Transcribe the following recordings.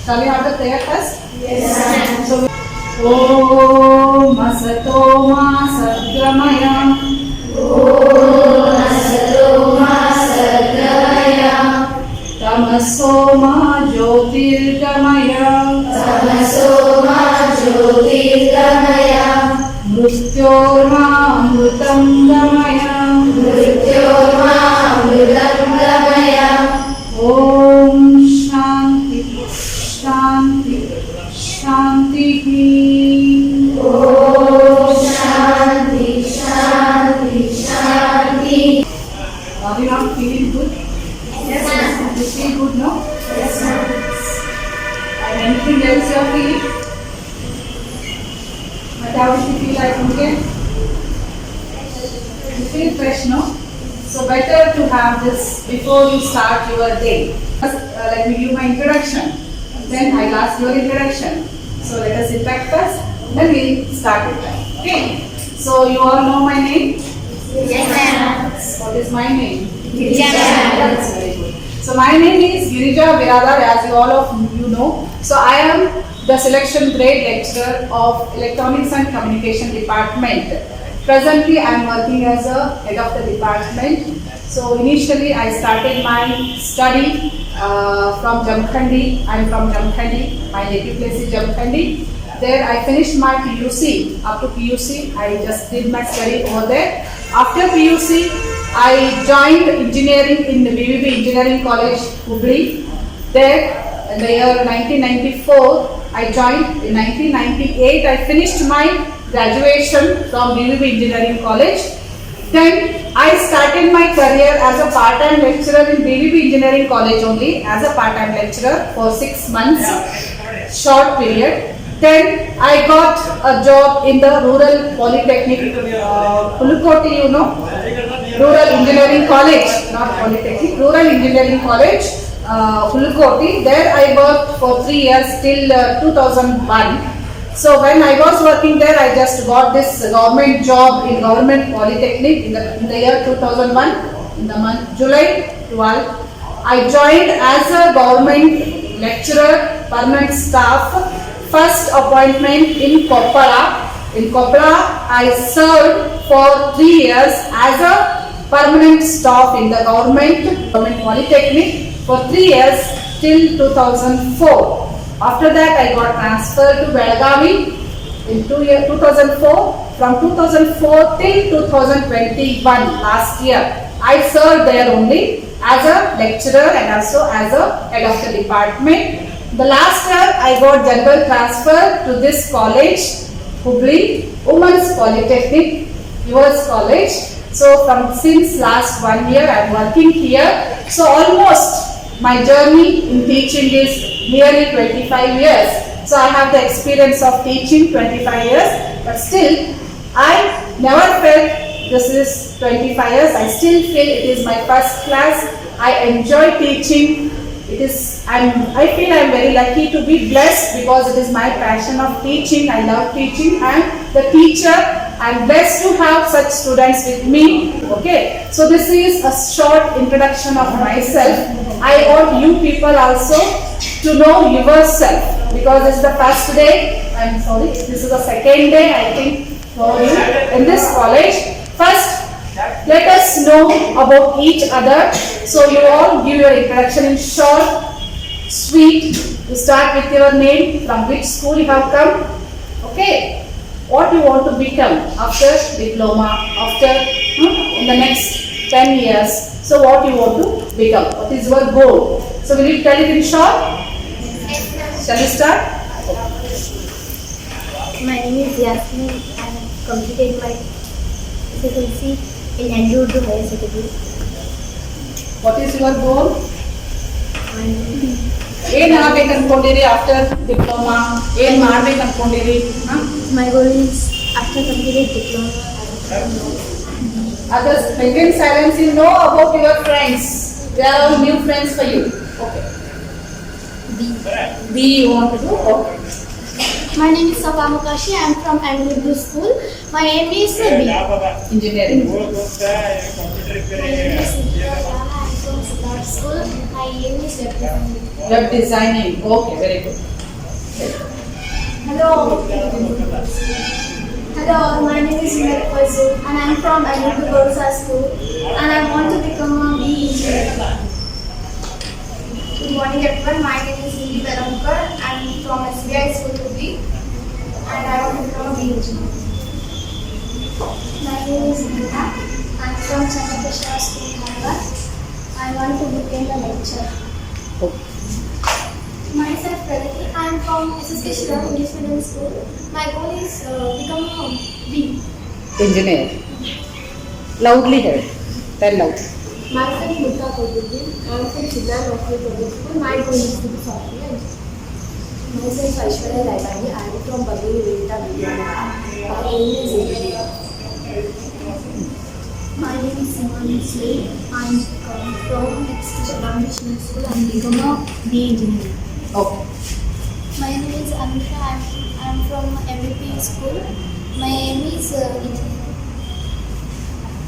Shall we have the prayer first? Yes, ma'am. So, Om Asato Ma Sadgamaya. Om Asato Ma Sadgamaya. Tamaso Ma Jyotirgamaya. Tamaso Ma Jyotirgamaya. Mrityorma Amrutam Gamaya. Mrityorma Amrutam Gamaya. Om Shanti Shanti Shanti. Om Shanti Shanti Shanti. Are you not feeling good? Yes, ma'am. You feel good, no? Yes, ma'am. And anything else you are feeling? But how does you feel like again? You feel fresh, no? So better to have this before you start your day. First, let me give my introduction. Then I'll ask your introduction. So let us interact first. Then we'll start with that. Okay. So you all know my name? Yes, ma'am. What is my name? Girija. That's very good. So my name is Girija Biradar, as you all of you know. So I am the selection grade lecturer of Electronics and Communication Department. Presently I am working as a head of the department. So initially I started my study from Jamkhandi. I am from Jamkhandi. My native place is Jamkhandi. There I finished my PUC. Up to PUC I just did my study over there. After PUC I joined engineering in the BVB Engineering College, Hubli. There in the year 1994 I joined. In 1998 I finished my graduation from BVB Engineering College. Then I started my career as a part-time lecturer in BVB Engineering College only, as a part-time lecturer for 6 months, short period. Then I got a job in the Rural Polytechnic, Pulukoti, you know, Rural Engineering College, not Polytechnic, Rural Engineering College, Pulukoti. There I worked for 3 years till 2001. So when I was working there, I just got this government job in Government Polytechnic in the year 2001, in the month July 12. I joined as a government lecturer, permanent staff. First appointment in Koppala. In Koppala, I served for 3 years as a permanent staff in the government Polytechnic for 3 years till 2004. After that, I got transferred to Belagavi in 2004. From 2004 till 2021, last year, I served there only as a lecturer and also as a head of the department. The last year, I got general transfer to this college, Hubli, Women's Polytechnic, US College. So since last 1 year, I am working here. So almost my journey in teaching is nearly 25 years. So I have the experience of teaching 25 years, but still I never felt this is 25 years. I still feel it is my first class. I enjoy teaching. I feel I am very lucky to be blessed because it is my passion of teaching. I love teaching, and the teacher, I am blessed to have such students with me. Okay, so this is a short introduction of myself. I want you people also to know yourself because it's the first day. I'm sorry, this is the second day I think for you in this college. First, let us know about each other. So you all give your introduction in short, sweet. You start with your name, from which school you have come. Okay, what you want to become after diploma, after in the next 10 years. So what you want to become? What is your goal? So will you tell it in short? Shall we start? My name is Yasmin and I have completed my SSLC in Andrew Higher Secondary. What is your goal? ಏನು ಆಗಬೇಕು ಅನ್ಕೊಂಡಿರಿ after diploma? ಏನು ಮಾಡಬೇಕು ಅನ್ಕೊಂಡಿರಿ? My goal is after completing diploma. Others, maintain silence. You know about your friends. They are all new friends for you. Okay. B you want to do? Okay. My name is Safa Mukashi. I am from Andrew School. My aim is B. Engineering. My name is Siddharth School. My aim is rectifier. Web designing. Okay, very good. Hello. Hello, my name is Raju and I am from Ayurveda Girls High School and I want to become a BE engineer. Good morning everyone, my name is Nidhi Belankar. I am from SBI School Kadhi and I want to become a BE engineer. My name is Neha. I am from Chandraprasad School, Hyderabad. I want to become a lecturer. Myself, Pragati. I am from SSK Shriram English Medium School. My goal is become a B. Engineer. Loudly heard. Tell loud. Myself, Mutta Kohlberg. I am from Chilla Local Public School. My goal is to be software engineer. Myself, Aishwarya Raivani. I am from Bagini Vedita Biryani. My aim is engineer. My name is Simon Slade. I am from Chilla Mission School and become a B engineer. Okay. My name is Anusha. I am from MVP school. My aim is engineering.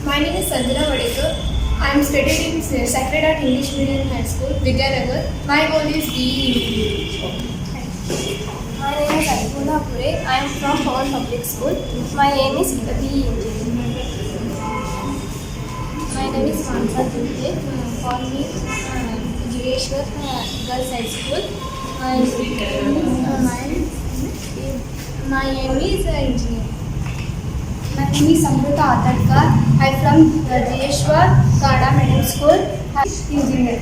My name is Sanjana Vadekar. I am studying in Sacred Heart English Medium High School, Vidyanagar. My goal is BE engineering. My name is Adipuna Pure. I am from Pawan Public School. My aim is BE engineering. My name is Mansa Dute. For me, Jiveshwar Girls High School. My aim is engineering. My name is Samruta Atadkar. I am from Jeshwar Kada Medium School. Engineer.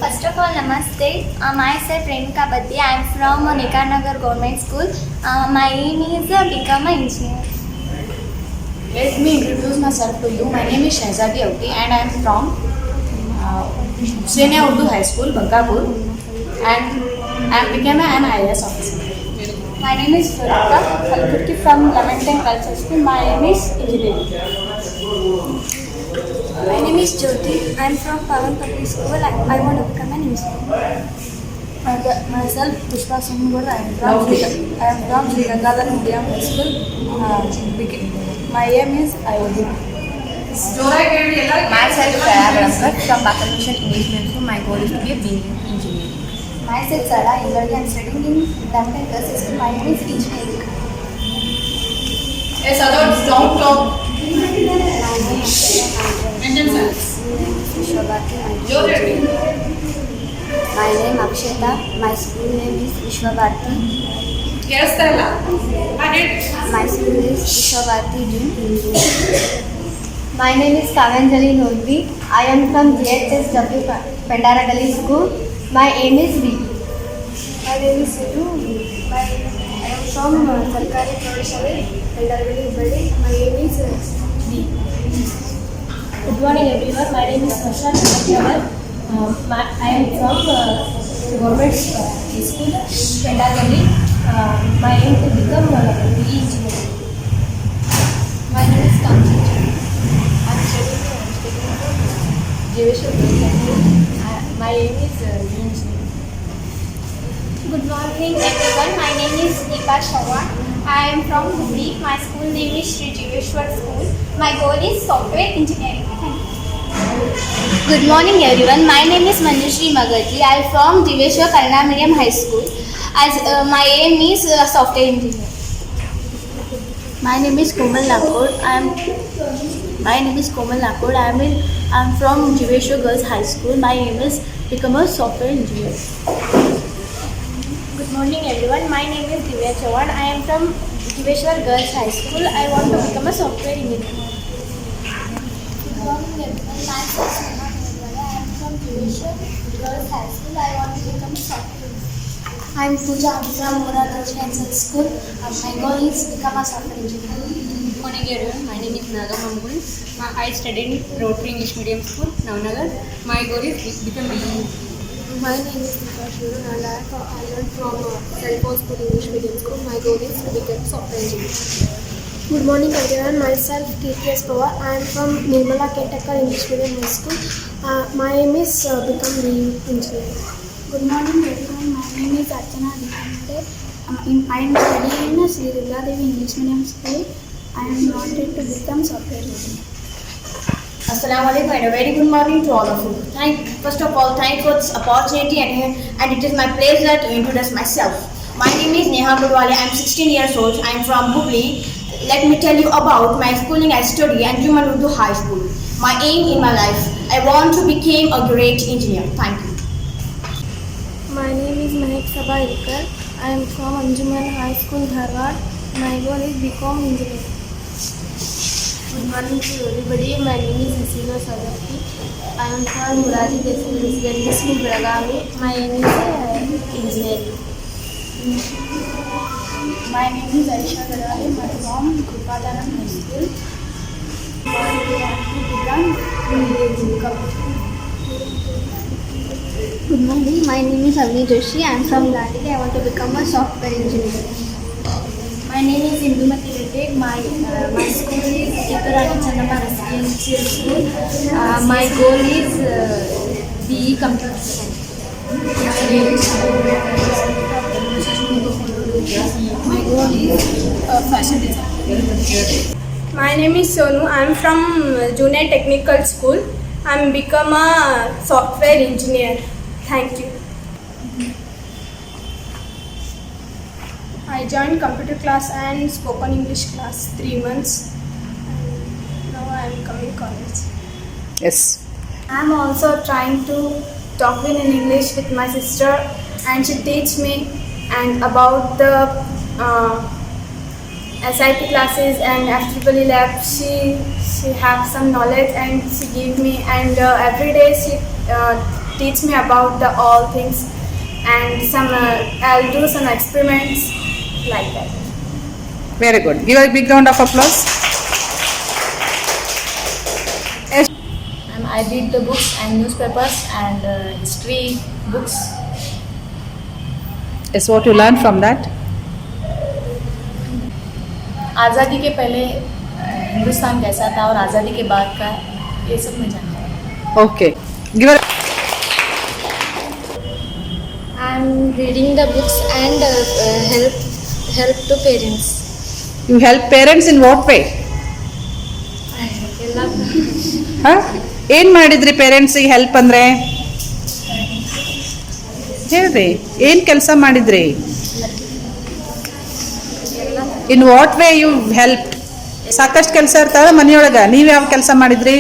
First of all, Namaste. Myself Renuka Baddi. I am from Nekanagar Government School. My aim is become an engineer. Let me introduce myself to you. My name is Shahzadi Avdi and I am from Senior Urdu High School, Bankapur, and I became an IAS officer. My name is Farita Falkurti from Lamenting Girls High School. My aim is engineering. My name is Jyoti. I am from Pawan Public School. I want to become an engineer. Myself, Pushpa Singh. I am from Sri Lanka Medium High School. My aim is IOD. Myself, Shaya Balankar from Bakal Mission English Medium School. My goal is to be a BE engineer. Myself Sara Ingardi. I am studying in Lamenting Girls High School. My aim is engineering. Yes, adults, don't talk. Your rating. My name is Akshata. My school name is Vishwabharati. Yes, Stella. I did. My school is Vishwabharati June. My name is Kavanjali Nodvi. I am from GHSW Pendaragali School. My aim is B. My name is Sidhu. I am from Sarkari Pradeshali Pendaragali Hubballi. My aim is B. Good morning everyone, my name is Masha Nagar. I am from government school, Pendagali. My aim to become BE engineer. My name is Kamchi. I am studying Jiveshwar Girls High School. My aim is BE engineer. Good morning everyone, my name is Deepa Chavan. I am from Hubli. My school name is Sri Jiveshwar School. My goal is software engineering. Good morning everyone. My name is Manjushri Magaji. I am from Jiveshwar Karna Medium High School. My aim is software engineer. My name is Komal Lakur. I am from Jiveshwar Girls High School. My aim is become a software engineer. Good morning everyone, my name is Divya Chavan. I am from Jiveshwar Girls High School. I want to become a software engineer. Good morning everyone, myself is Neha Kohlberg. I am from Jiveshwar Girls High School. I want to become a software engineer. I am Pooja from Moral Residential School. My goal is to become a software engineer. Good morning everyone. My name is Naga Mamgul. I studied in Rotary English Medium School, Navnagar. My goal is become BE. My name is Deepa Shuru and I learned from Self School English Medium School. My goal is to become software engineer. Good morning everyone, myself KTS Pawar. I am from Nirmala Kentakar English Medium High School. My aim is become BE engineer. Good morning everyone, my name is Archana Dikande. I am studying in Sri Devi English Medium School. I am wanted to become software engineer. Assalamu alaikum and a very good morning to all of you. First of all, thank for this opportunity and it is my pleasure to introduce myself. My name is Neha Gudwale. I am 16 years old. I am from Hubli. Let me tell you about my schooling. I study at Juman Urdu High School. My aim in my life, I want to become a great engineer. Thank you. My name is Mahek Sabha Ilkar. I am from Anjuman High School, Dharwad. My goal is become engineer. Good morning to everybody. My name is Hasina Sadaki. I am from Murari Residential School, Belagavi. My aim is engineering. My name is Aisha Gadare. I am from Krupadaram High School. I want to become engineer. Good morning. My name is Avni Joshi. I am from Gandhi. I want to become a software engineer. My name is Indumati Reddy. My school is Ekarani Chandama Residential School. My goal is BE Computer Science. My goal is fashion design. My name is Sonu. I am from Junior Technical School. I am become a software engineer. Thank you. I joined computer class and spoken English class 3 months. And now I am coming college. Yes. I am also trying to talk in English with my sister, and she teach me and about the SIP classes and FEEE lab. She have some knowledge and she give me, and every day she teach me about the all things, and some I'll do some experiments like that. Very good. Give a big round of applause. I read the books and newspapers and history books. Yes, what you learn from that? आज़ादी के पहले हिंदुस्तान कैसा था और आज़ादी के बाद का, ये सब मैं जानता हूँ. Okay. Give a I am reading the books and help to parents. You help parents in what way? ಏನು ಮಾಡಿದ್ರಿ ಪೇರೆಂಟ್ಸಿಗೆ ಹೆಲ್ಪ್ ಅಂದರೆ ಹೇಳ್ರಿ, ಏನು ಕೆಲಸ ಮಾಡಿದ್ರಿ? In what way you help? ಸಾಕಷ್ಟು ಕೆಲಸ ಇರ್ತಾವೆ ಮನೆಯೊಳಗೆ, ನೀವು ಯಾವ ಕೆಲಸ ಮಾಡಿದ್ರಿ?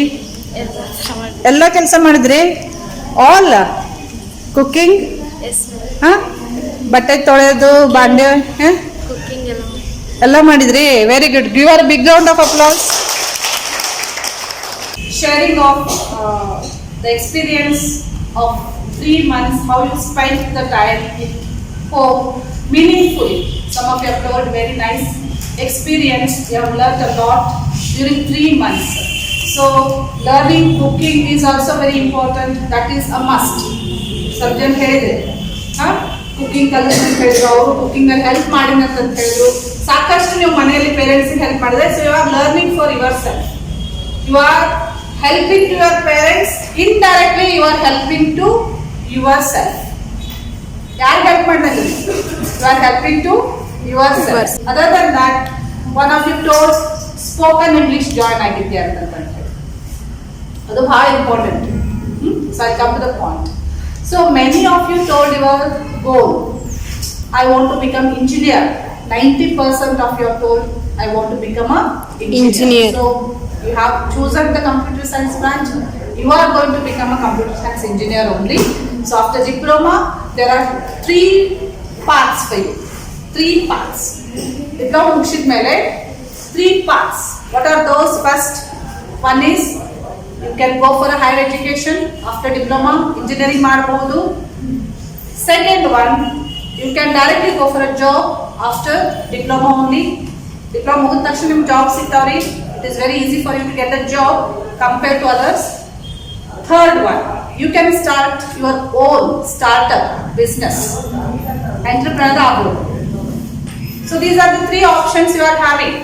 ಎಲ್ಲ ಕೆಲಸ ಮಾಡಿದ್ರಿ? ಆಲ್ ಕುಕ್ಕಿಂಗ್, ಬಟ್ಟೆ ತೊಳೆಯೋದು, ಬಾಂಡೆ, ಎಲ್ಲ ಮಾಡಿದ್ರಿ? Very good. Give our big round of applause. Sharing of the experience of 3 months, how you spent the time in home meaningfully. Some of you have told very nice experience. You have learned a lot during 3 months. So learning cooking is also very important. That is a must. Some jana ಹೇಳಿದೆ, cooking ಕಲಿತು ಅಂತ ಹೇಳಿದ್ರು, ಅವರು cooking ಅಲ್ಲಿ help ಮಾಡಿನ ಅಂತ ಹೇಳಿದ್ರು. ಸಾಕಷ್ಟು ನೀವು ಮನೆಯಲ್ಲಿ ಪೇರೆಂಟ್ಸ್ ಹೆಲ್ಪ್ ಮಾಡಿದ್ರೆ, so you are learning for yourself. You are helping to your parents, indirectly you are helping to yourself. Yaar help madidri? You are helping to yourself. Other than that, one of you told spoken English join agidde anta ಹೇಳಿ. ಅದು ಬಹಳ important. So I come to the point. So many of you told your goal. I want to become engineer. 90% of you have told I want to become a engineer. So you have chosen the computer science branch. You are going to become a computer science engineer only. So after diploma, there are 3 paths for you. 3 paths. Diploma ಮುಗಿಸಿದ ಮೇಲೆ 3 paths. What are those? First one is you can go for a higher education after diploma, engineering ಮಾಡಬಹುದು. Second one, you can directly go for a job after diploma only. Diploma ಮುಗಿದ ತಕ್ಷಣ ನಿಮ್ಗೆ job ಸಿಗ್ತಾವ್ರಿ. It is very easy for you to get a job compared to others. Third one, you can start your own startup business. Entrepreneur. So these are the 3 options you are having.